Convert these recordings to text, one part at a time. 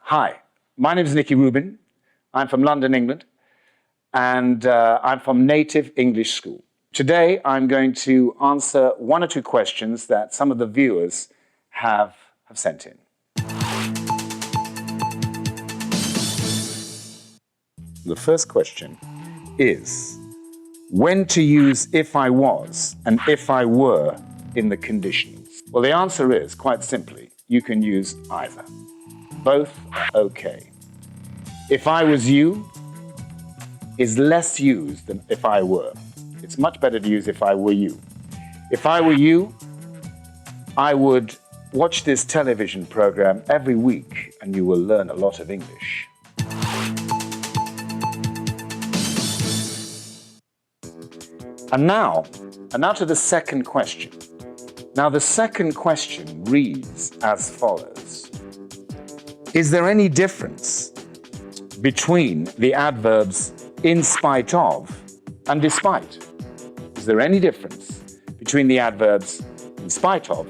Hi, my name is Nicky Rubin. I'm from London, England, and I'm from Native English School. Today, I'm going to answer one or two questions that some of the viewers have sent in. The first question is, when to use if I was and if I were in the conditionals? Well, the answer is, quite simply, you can use either. Both are okay. If I was you is less used than if I were. It's much better to use if I were you. If I were you, I would watch this television program every week and you will learn a lot of English. And now to the second question. Now the second question reads as follows. Is there any difference between the adverbs in spite of and despite? Is there any difference between the adverbs in spite of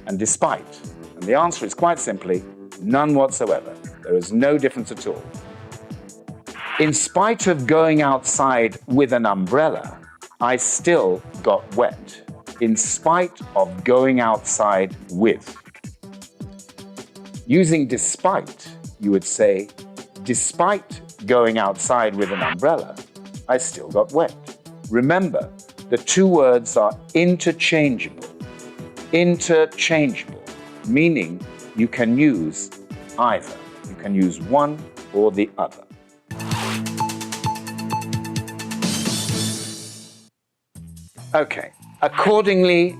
and despite? And the answer is quite simply, none whatsoever. There is no difference at all. In spite of going outside with an umbrella, I still got wet. In spite of going outside with. Using despite, you would say, despite going outside with an umbrella, I still got wet. Remember, the two words are interchangeable. Interchangeable, meaning you can use either. You can use one or the other. Okay, accordingly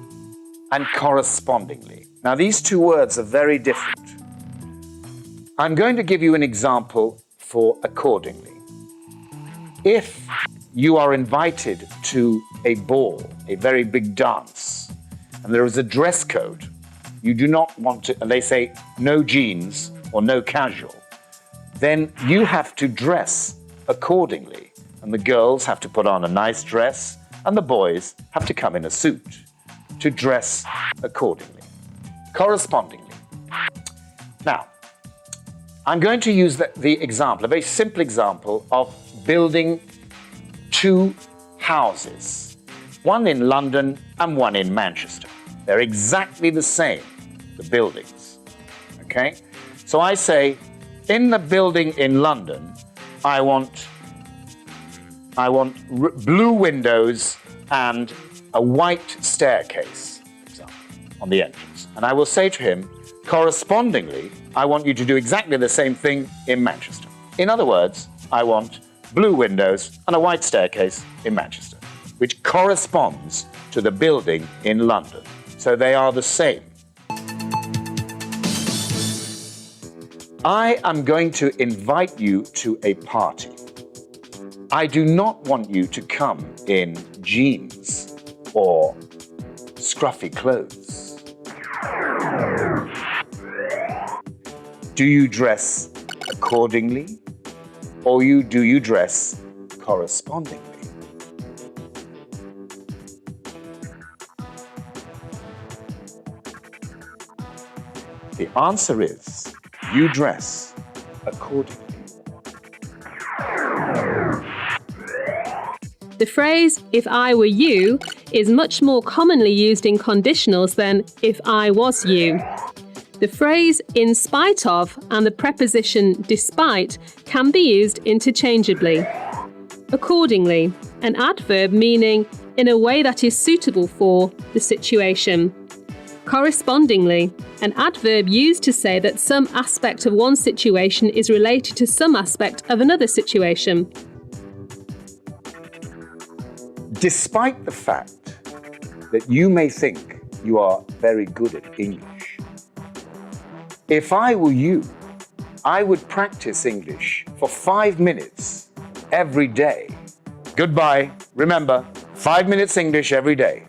and correspondingly. Now, these two words are very different. I'm going to give you an example for accordingly. If you are invited to a ball, a very big dance, and there is a dress code, you do not want to, and they say no jeans or no casual, then you have to dress accordingly. And the girls have to put on a nice dress, and the boys have to come in a suit to dress accordingly, correspondingly. Now, I'm going to use the example, a very simple example of building two houses, one in London and one in Manchester. They're exactly the same, the buildings, okay? So I say, in the building in London, I want blue windows and a white staircase, for example, on the entrance. And I will say to him, correspondingly, I want you to do exactly the same thing in Manchester. In other words, I want blue windows and a white staircase in Manchester, which corresponds to the building in London. So they are the same. I am going to invite you to a party. I do not want you to come in jeans or scruffy clothes. Do you dress accordingly, or do you dress correspondingly? The answer is, you dress accordingly. The phrase, if I were you, is much more commonly used in conditionals than if I was you. The phrase in spite of and the preposition despite can be used interchangeably. Accordingly, an adverb meaning in a way that is suitable for the situation. Correspondingly, an adverb used to say that some aspect of one situation is related to some aspect of another situation. Despite the fact that you may think you are very good at English, if I were you, I would practice English for 5 minutes every day. Goodbye. Remember, 5 minutes English every day.